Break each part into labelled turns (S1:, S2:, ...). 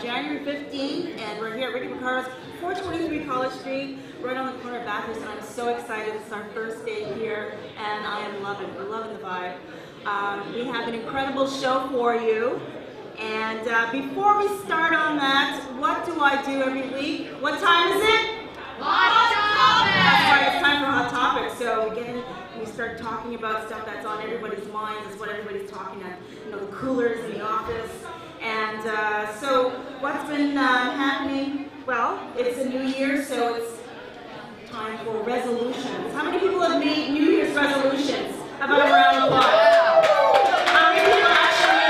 S1: January 15th, and we're here at Ricky Picardo's, 423 College Street, right on the corner of Bathurst, and I'm so excited. It's our first day here, and I am loving it. We're loving the vibe. We have an incredible show for you, and before we start on that, what do I do every week? What time is it?
S2: Hot Topics!
S1: That's right, it's time for Hot Topics. So again, we start talking about stuff that's on everybody's minds. It's what everybody's talking at, the coolers in the office. And so what's been happening? Well, it's a new year, so it's time for resolutions. How many people have made New Year's resolutions? How about a round of applause? How many people actually,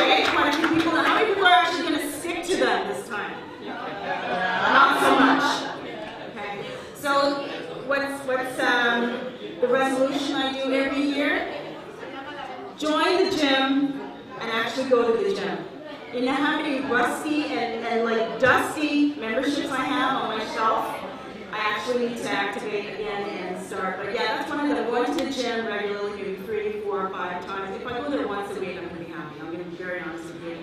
S1: okay, quite a few people. Now, how many people are actually going to stick to them this time? Not so much. Okay. So what's the resolution I do every year? Join the gym and actually go to the gym. You know how many rusty and like dusty memberships I have on my shelf? I actually need to activate again and start. But yeah, that's one of them. Going to the gym regularly, maybe 3, 4, 5 times. If I go there once a week, I'm going to be happy. I'm going to be very honest with you.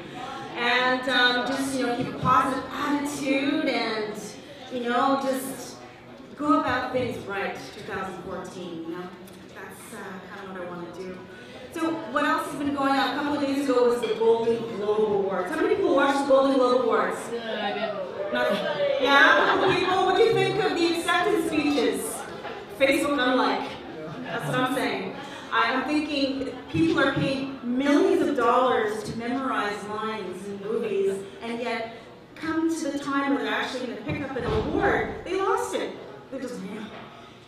S1: And just, keep a positive attitude and, just go about things right, 2014, That's kind of what I want to do. So what else has been going on? A couple of days ago was the Golden Globe Awards. How many people watched the Golden Globe Awards?
S2: I did.
S1: Yeah? A couple people? What do you think of the acceptance speeches? Facebook unlike. That's what I'm saying. I'm thinking people are paid millions of dollars to memorize lines in movies, and yet come to the time where they're actually going to pick up an award, they lost it. They just,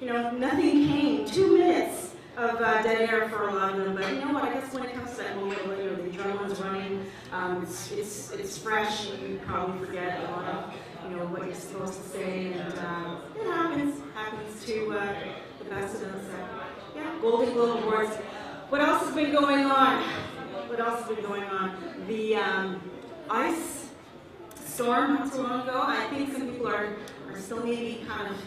S1: nothing came. 2 minutes of dead air for a lot of them, but you know what? I guess when it comes to that moment when the adrenaline's running, it's fresh, and you probably forget a lot of what you're supposed to say, and it happens to the best of us. Yeah, Golden Globe Awards. What else has been going on? The ice storm not too long ago. I think some people are still maybe kind of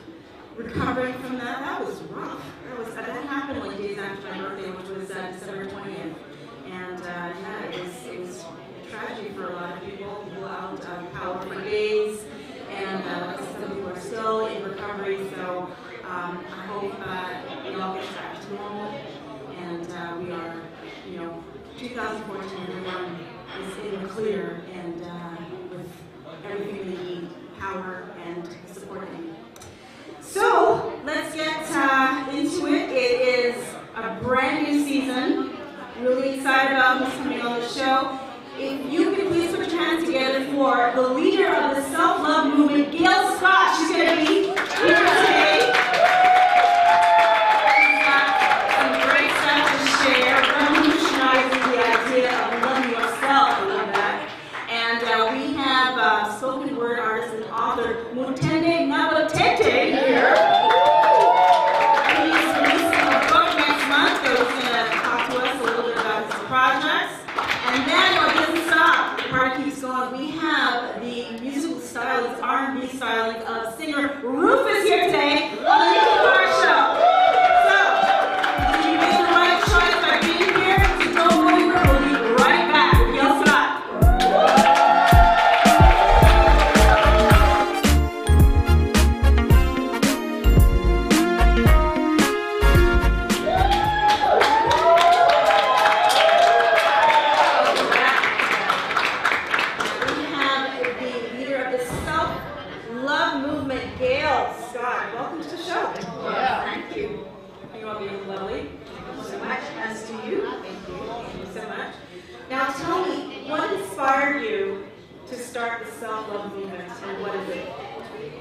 S1: recovering from that. That was rough. That happened like days after my birthday, which was December 20th. And it was a tragedy for a lot of people. People out of power for days, and some people are still in recovery. So I hope it all gets back to normal, and we are, 2014, everyone is in the clear and with everything they need, power and support they need. So let's get into it. It is a brand new season. Really excited about who's coming on the show. If you could please put your hands together for the leader of the self-love movement, Gail Scott. She's going to be here today. She's got some great stuff to share, revolutionizing the idea of loving yourself. I love that. And we have spoken word artist and author Mutendei Nabutete here. He's releasing a book next month, so he's going to talk to us a little bit about his projects. And then it doesn't stop. The party keeps going. We have the musical stylings, R&B stylings of singer Rufus here today on the Nikki Clarke Show. So, you made the right choice by being here. So don't go anywhere. We'll be right back with Gail Scott.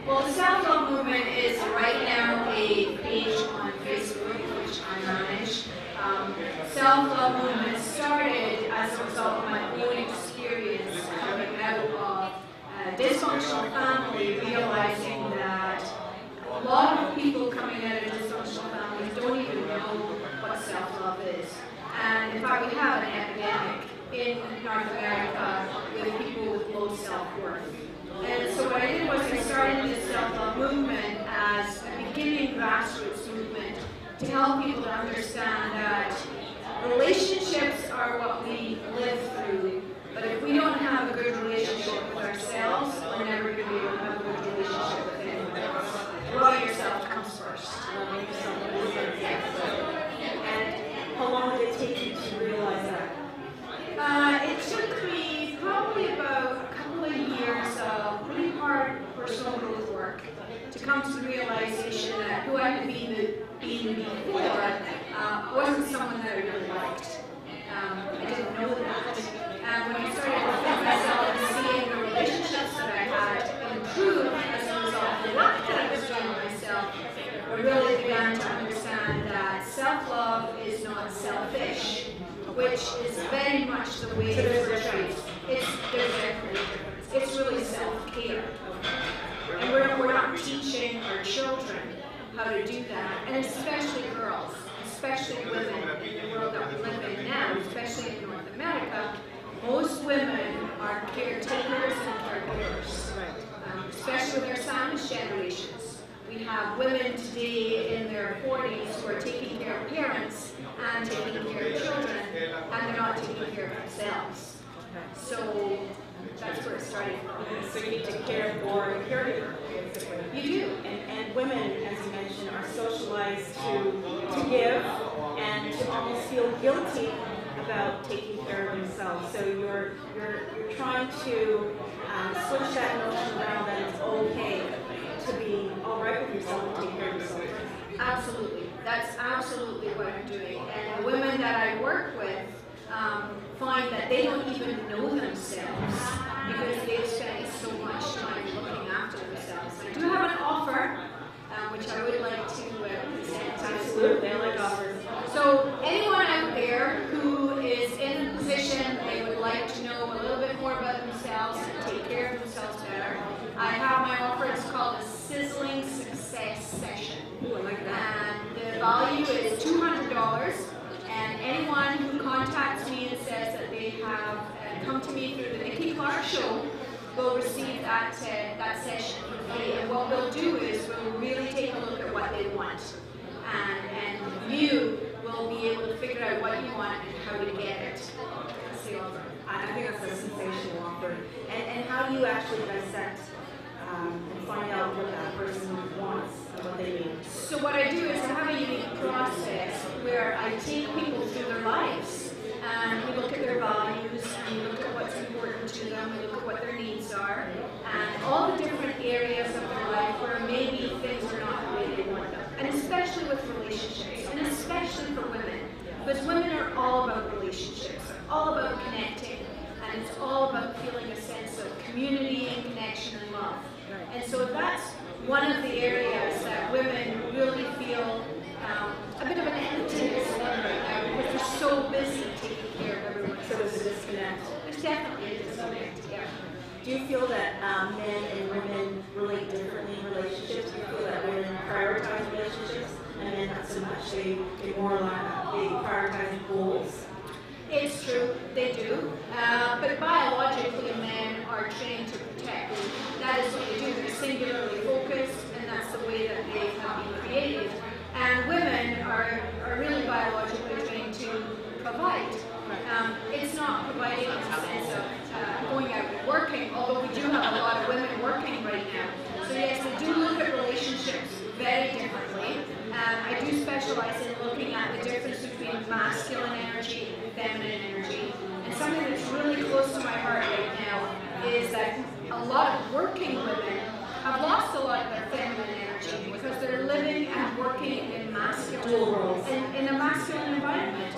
S2: Well, the self-love movement is right now a page on Facebook, which I manage. Self-love movement started as a result of my own experience coming out of a dysfunctional family, realizing that a lot of people coming out of dysfunctional families don't even know what self-love is. And in fact, we have an epidemic in North America with people with low self-worth. And so what I did was I started this self-love movement as a beginning grassroots movement to help people to understand that relationships are what we live through, but if we don't have a good relationship come to the realization that who I had been before wasn't someone that I really liked. I didn't know that. And when I started looking at myself and seeing the relationships that I had improve as a result of the work that I was doing with myself, I really began to understand that self-love is not selfish, which is very much the way it's portrayed. There's definitely a difference. It's really self-care. And we're not teaching our children how to do that, and especially girls, especially women in the world that we live in now, especially in North America. Most women are caretakers and caregivers, especially with our sandwich generations. We have women today in their 40s who are taking care of parents and taking care of children, and they're not taking care of themselves. So that's where it started from.
S1: So you need to care for a caregiver.
S2: You do.
S1: And women, as you mentioned, are socialized to give and to almost feel guilty about taking care of themselves. So you're trying to switch that notion around that it's okay to be all right with yourself and take care of yourself.
S2: Absolutely. That's absolutely what I'm doing. And the women that I work with find that they don't even know themselves because they've spent so much time looking after themselves. I do have an offer, which I would like to present.
S1: Absolutely, I like offers.
S2: So anyone out there who is in a position they would like to know a little bit more about themselves and take care of themselves better, I have my offer. It's called a Sizzling Success Session.
S1: Ooh, I like that.
S2: And the value is $200. And anyone who contacts me and says that they have come to me through the Nikki Clarke show will receive that session for free. And what we'll do is we'll really take a look at what they want. And you will be able to figure out what you want and how to get it. That's the offer.
S1: I think that's a sensational offer. And how do you actually dissect and find out what that person wants and what they need?
S2: So what I do is I have a unique process where I take people through their lives and we look at their values and we look at what's important to them, we look at what their needs are, and all the different areas of their life where maybe things are not the way they want them. And especially with relationships, and especially for women, because women are all about relationships, they're all about connecting, and it's all about feeling a sense of community and connection and love. And so that's one of the areas that women really feel a bit of an emptiness in right now because they're so busy taking care of everyone.
S1: So there's a disconnect.
S2: There's definitely a disconnect, yeah.
S1: Do you feel that men and women relate differently in relationships? Do you feel that women prioritize relationships and men not so much? They prioritize goals?
S2: It's true, they do. But biologically, men are trained to protect. That is what they do. They're singularly focused, and that's the way that they have been created. And women are really biologically trained to provide. It's not providing in the sense of going out and working, although we do have a lot of women working right now. So yes, they do look at relationships very differently. I do specialize in looking at the difference between masculine energy and feminine energy. And something that's really close to my heart right now is that a lot of working women have lost a lot of their feminine energy because they're living and working in masculine, in a masculine environment.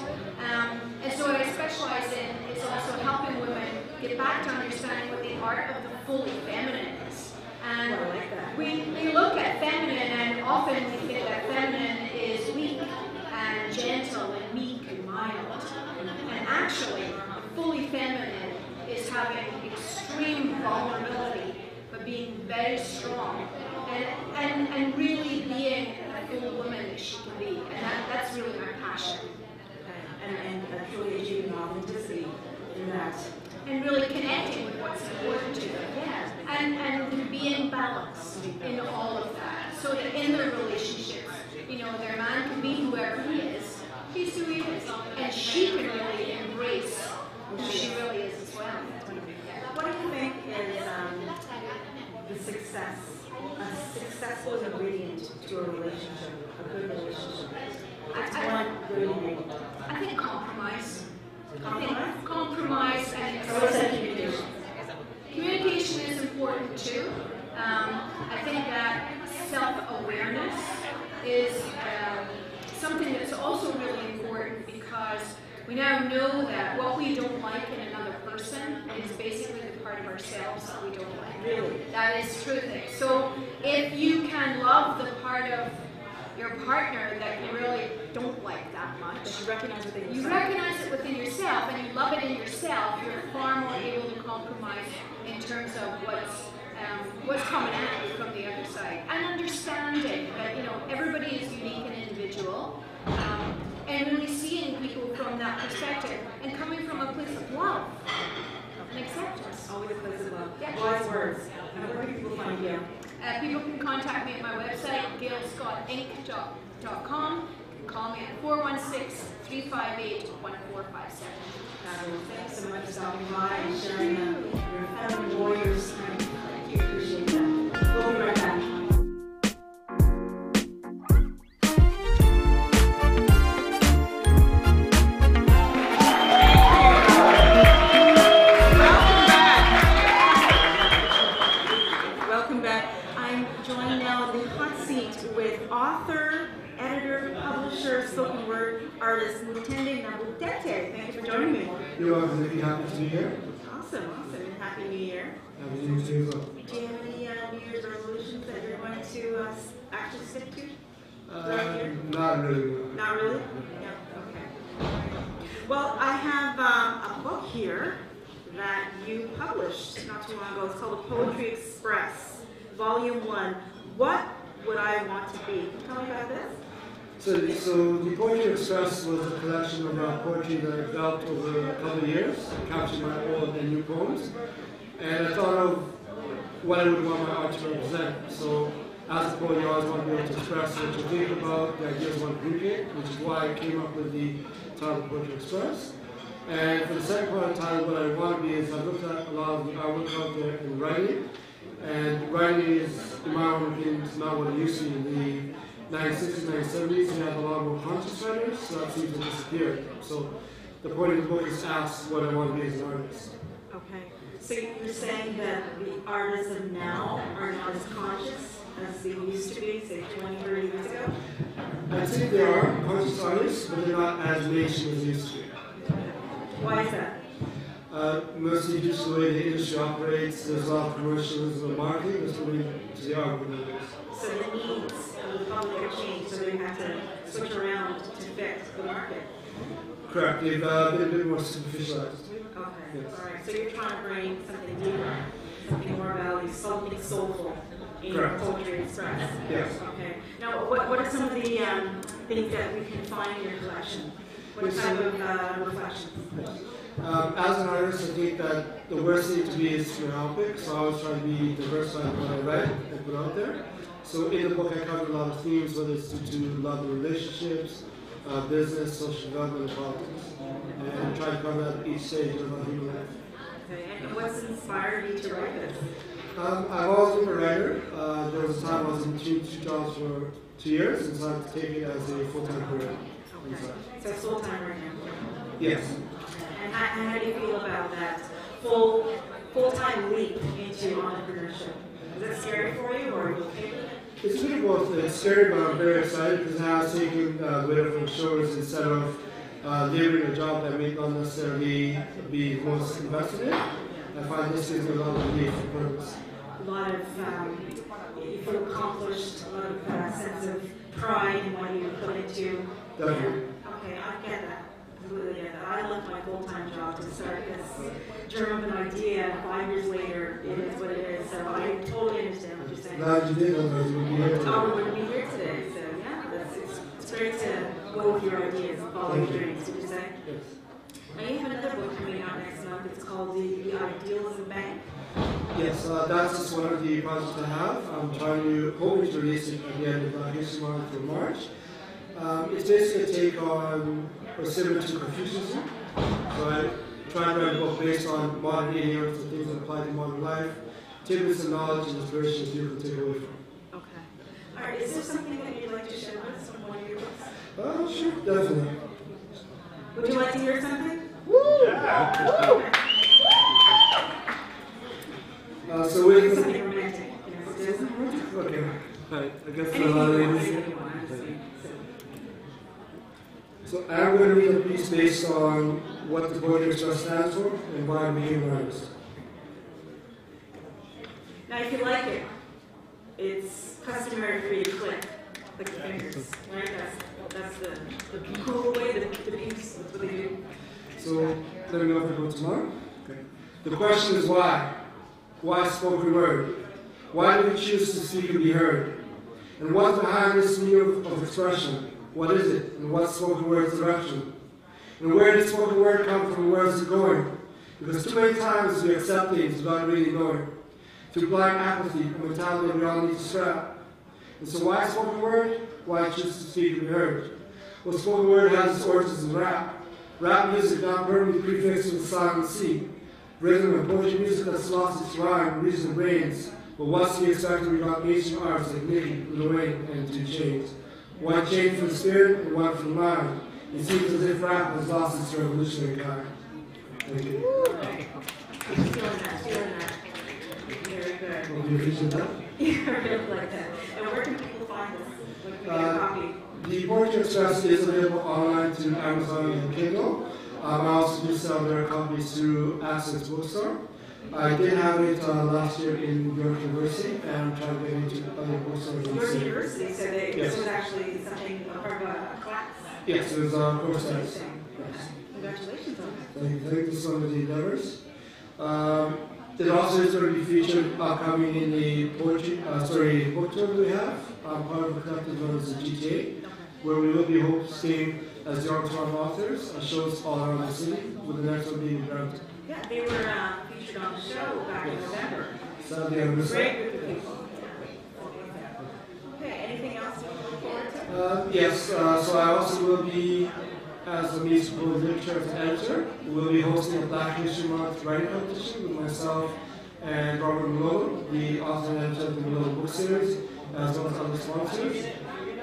S2: And so what I specialize in is also helping women get back to understanding what the art of the fully feminine is. And we look at feminine and often we think that feminine is weak and gentle and meek and mild. And actually, fully feminine is having extreme vulnerability, but being very strong and really being the full woman that she can be. And that's really my passion.
S1: And truly achieving authenticity in that.
S2: And really connecting with what's important to them. Yeah. And being balanced in all of that. So that in their relationships, their man can be whoever he is. He's who he is. And she can really embrace who she really is as well.
S1: What do you think is the successful ingredient to a relationship, a good relationship? What's one good ingredient?
S2: I think compromise.
S1: Compromise?
S2: Compromise and
S1: Communication.
S2: Communication is important too. I think that It is basically the part of ourselves that we don't like.
S1: Really?
S2: That is true thing. So if you can love the part of your partner that you really don't like that much,
S1: But you recognize within yourself.
S2: you recognize it within yourself and you love it in yourself, you're far more able to compromise in terms of what's coming at you from the other side. And understanding that, you know, everybody is unique and individual. And really seeing people from that perspective and coming from a place of love and acceptance.
S1: Always a place of love.
S2: Yeah.
S1: Wise words. And where can people find you?
S2: People can contact me at my website, gailscottinc.com. You can call me at 416-358-1457.
S1: Thanks so much for stopping by and sharing your family warriors. Thank you. Appreciate that. We'll be right back. Welcome back. I'm joined now in the hot seat with author, editor, publisher, spoken word artist Mutendei Nabutete. Thank you for joining me.
S3: You're welcome, Nikki. Happy to be here.
S1: Awesome, awesome, and Happy New Year.
S3: Happy New Year to you as well.
S1: Do you have any New Year's resolutions that you're going to actually stick to?
S3: Not really.
S1: Not really? Yeah, okay. Well, I have a book here that you published not too long ago. It's called The Poetry Express, Volume 1. What would I want to be? Can you tell me about this?
S3: So the Poetry Express was a collection of poetry that I developed over a couple of years, capturing my old and new poems. And I thought of what I would want my art to represent. So as a poet, you always want to be able to express what you think about, the ideas you want to communicate, which is why I came up with the title Poetry Express. And for the second part of the title, what I want to be is I looked at a lot of the artwork out there in writing. And writing is, in my own opinion, not what it used to be in the 1960s, 1970s. We had a lot more conscious writers, so that seems to disappear. So the point of the book is to ask what I want to be as an artist.
S1: Okay. So you're saying that the artists of now are not as conscious as they used to be, say 20, 30 years ago?
S3: I think they are conscious artists, but they're not as mainstream as they used to be.
S1: Why is that?
S3: Mostly just the way the industry operates. There's a lot of commercials and marketing that's really to the art of it.
S1: So the needs of the public have changed, so they have to switch around to fit the market.
S3: Correct. They've been a bit more superficialized.
S1: Okay.
S3: Yes.
S1: All right. So you're trying to bring something deeper, something more value, something soulful in
S3: Correct.
S1: Poetry Express.
S3: Yes.
S1: Okay. Now, what are some of the things that we can find in your collection? What type of reflections?
S3: As an artist, I think that the worst thing to be is myopic, so I always try to be diversified in what I write and put out there. So in the book, I cover a lot of themes, whether it's to love and relationships, business, social development, and politics. And try to cover that at each stage of my human life.
S1: Okay. And what's inspired you to write this?
S3: I've always been a writer. There was a time I was in between two jobs for 2 years, and so I had to take it as a full-time career.
S1: Okay. So it's full-time right now?
S3: Yes.
S1: And how do you feel about that full-time leap into entrepreneurship? Is that scary for you, or are you okay with it?
S3: It's really both. It's scary, but I'm very excited because now I'm taking weight off my shoulders instead of laboring a job that may not necessarily be most invested in. I find this gives me a lot of relief and purpose.
S1: A lot of, you feel accomplished, a lot of sense of pride in what you put into.
S3: Definitely.
S1: Okay, I get that. Completely get that. I left my full-time job to start this germ of an idea. 5 years later, it is what it is. So I totally understand what you're saying.
S3: Glad you did, otherwise you would be here today.
S1: Oh, we wouldn't be here today. So yeah, it's great to go with your ideas and follow your dreams. Did you say?
S3: Yes.
S1: Now you have another book coming out next month. It's called The Idealism Bank.
S3: Yes, that's just one of the projects I have. I'm hoping to release it at the end of History Month for March. It's basically a take on, or similar to Confucianism. So I try to write a book based on modern idioms and things that apply to modern life. Take with some knowledge and inspiration that you can take away from.
S1: Okay. All right. Is there something that you'd like to share with us from one of your books?
S3: Sure, definitely.
S1: Would you like to hear something? Woo! Yeah.
S3: So with
S1: Something romantic. Yes,
S3: okay. Right. I guess
S1: anything you want.
S3: So So I'm going to read a piece based on what the Poetry Express stands for and why I became an artist.
S1: Now, if you like it, it's customary for you to click the fingers, right? That's the cool way, the piece, that's what they do.
S3: So let me know if it goes tomorrow. Okay. The question is why? Why spoken word? Why do we choose to speak and be heard? And what's behind this medium of expression? What is it? And what's spoken word's direction? And where did spoken word come from? Where is it going? Because too many times we accept things without really knowing. Through blind apathy, a mentality we all need to scrap. And so why spoken word? Why choose to speak and be heard? Well, spoken word has its origins in rap. Rap music not permanently prefixed with silent C. Rhythm and poetry music that's lost its rhyme, reason, and brains. But what's the expected we got ancient artists like Nikki, Lorraine, and 2 Chainz? One chain for the spirit and one for the mind. It seems as if rap has lost its revolutionary kind. Thank you.
S1: Feeling that. Very good.
S3: Hope you appreciate that.
S1: Yeah, really like that. And where can people find this? Like, we get a copy.
S3: The Poetry Express is available online to Amazon and Kindle. I also do sell their copies through Access Bookstore. I did have it last year in York University, and I'm trying to get into other bookstores.
S1: York University, so
S3: yes.
S1: This was actually something, part of a class?
S3: Yes, it was a course studies.
S1: Yes. Congratulations on that.
S3: Thank you so much, the endeavors. It also is going to be featured upcoming in the book tour we have. Part of the collective known as the GTA, where we will be hosting as young Toronto authors shows all around the city, with the next one being in Brampton.
S1: Yeah, they were featured on the show back in November.
S3: Sadly, I missed
S1: Great
S3: that.
S1: group of people. Okay, anything else you want to look forward to?
S3: Yes, so I also will be, as a musical literature editor, we'll be hosting a Black History Month writing competition with myself and Robert Malone, the author and editor of the Malone book series, as well as other sponsors.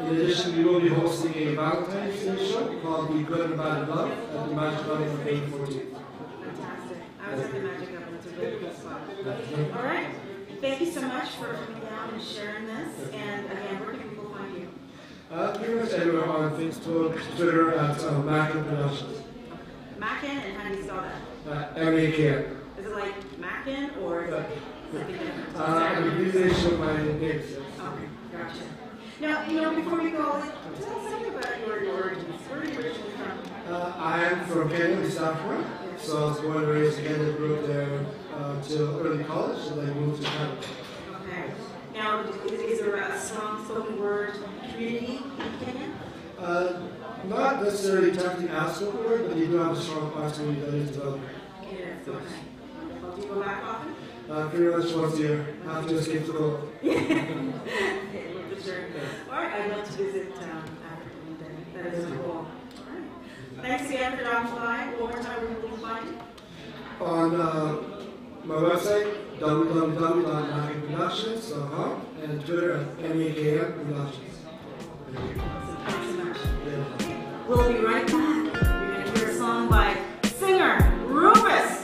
S3: In addition, we will be hosting a Valentine's Day show called The Good and Bad of Love at the Magic Oven on May 14th.
S1: Fantastic. I was at the Magic Oven. It's a really cool spot. All right. Thank you so much for coming down and sharing this. And again, where can people find you?
S3: Pretty much everywhere on Facebook, Twitter, at Mackin Productions.
S1: Mackin, and how do you spell that?
S3: M-A-K-N.
S1: Is it like Mackin or is it something different?
S3: An abbreviation of my name.
S1: Okay, gotcha. Now, before we go, tell us something about your origins. Where are you originally from?
S3: I am from Kenya, East Africa. So I was born and raised in Kenya, grew up there till early college, and then moved to Canada.
S1: Okay. Now, is there a strong spoken word community in Kenya?
S3: Not necessarily technically as spoken word, but you do have a strong arts community that is developing.
S1: Yes, okay. Well, do you go back often?
S3: Pretty much once a year, after escape to go.
S1: Okay, well, for sure. All right, I'd love to visit Africa one day. That is cool. All right. Thanks again for dropping by. One more time, where will you find you?
S3: On my website, www.mackingproductions.com, and Twitter at MAKM Productions.
S1: Thanks so much.
S3: Yeah.
S1: We'll be right back. We're going to hear a song by singer Rufus.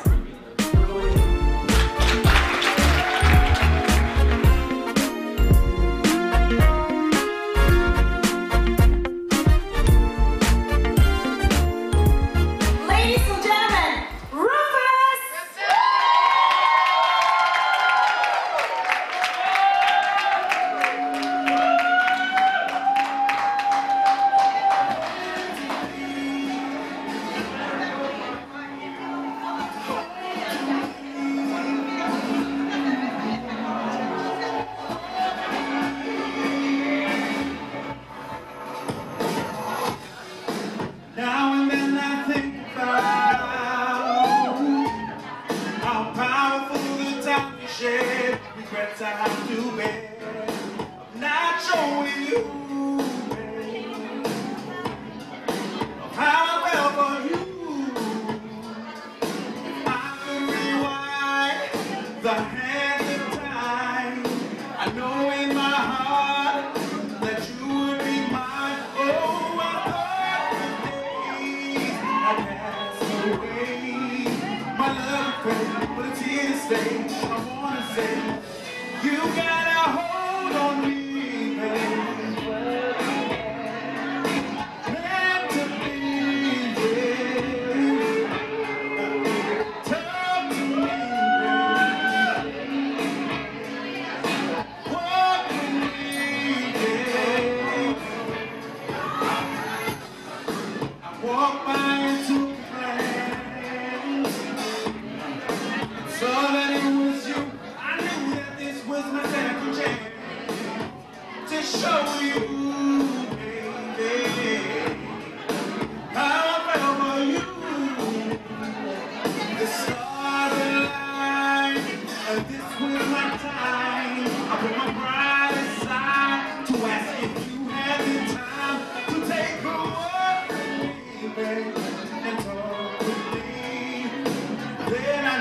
S4: Meant to be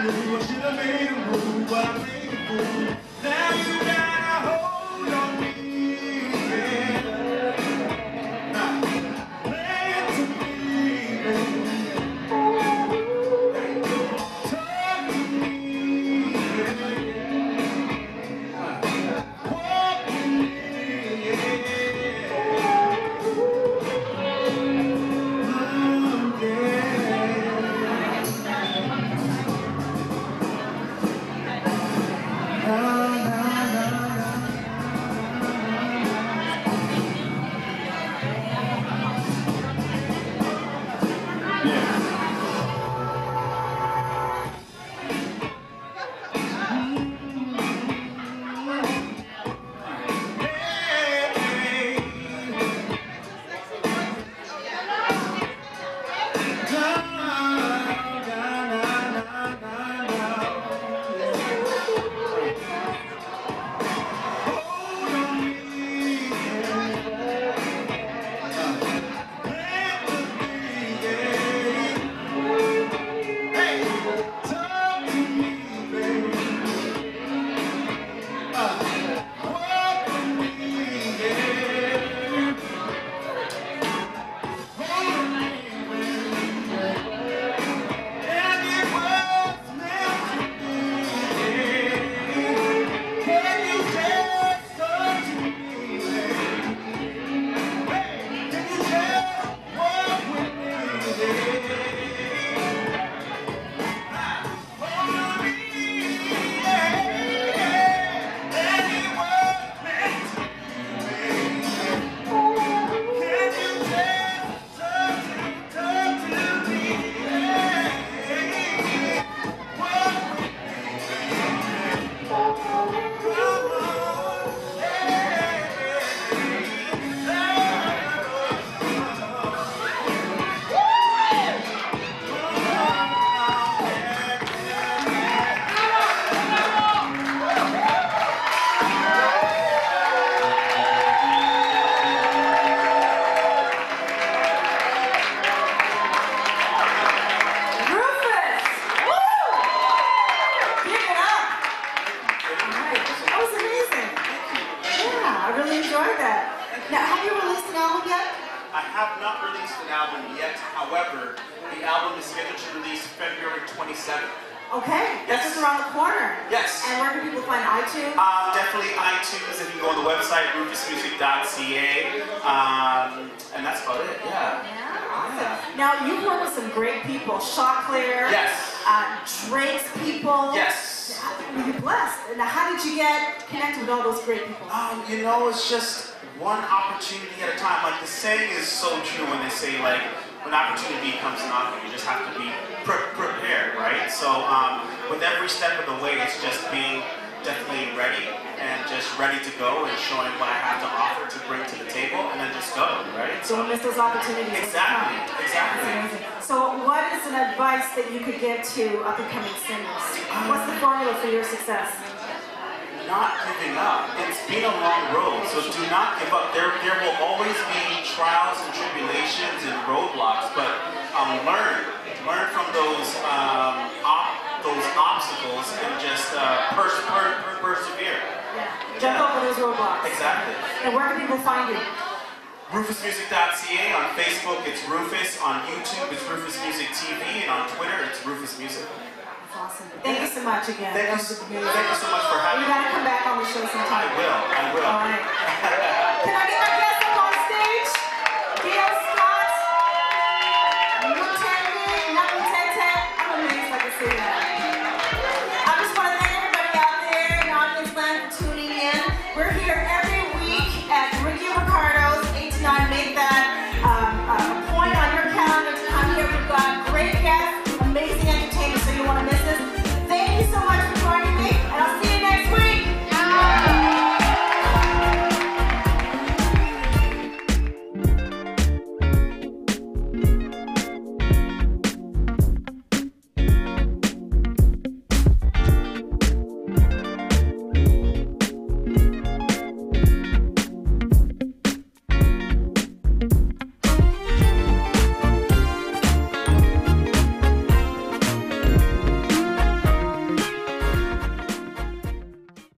S4: knew I should have made a move, but I made a fool. Now you got a hold on me. Play it to me, baby. Talk to me, walk with me,
S5: However, the album is scheduled to release February 27th.
S1: Okay, that's just around the corner.
S5: Yes.
S1: And where can people find iTunes?
S5: Definitely iTunes. If you go on the website, rufusmusic.ca. And that's about it, yeah.
S1: Awesome. Yeah. Now, you've worked with some great people. Choclair.
S5: Yes.
S1: Drake's people.
S5: Yes.
S1: You're blessed. Now, how did you get connected with all those great people?
S5: You know, it's just one opportunity at a time. Like, the saying is so true when they say, like, when opportunity comes knocking, you just have to be prepared, right? So with every step of the way, it's just being definitely ready and just ready to go and showing what I have to offer to bring to the table and then just go, right?
S1: So don't miss those opportunities.
S5: Exactly, exactly.
S1: So what is an advice that you could give to up-and-coming singers? What's the formula for your success?
S5: Not giving up. It's been a long road, so do not give up. There will always be trials and tribulations and roadblocks, but learn from those obstacles and just persevere.
S1: Yeah. Jump over those roadblocks.
S5: Exactly.
S1: And where can people find you?
S5: RufusMusic.ca. On Facebook, it's Rufus. On YouTube, it's Rufus Music TV, and on Twitter, it's Rufus Music.
S1: Awesome. Thank you so much again.
S5: Thank you so much for having me.
S1: You gotta come back on the show sometime.
S5: I will.
S1: All right. Can I get my guests up on stage? Gail Scott, Mutendei, Nabutete. I'm amazed I can say that.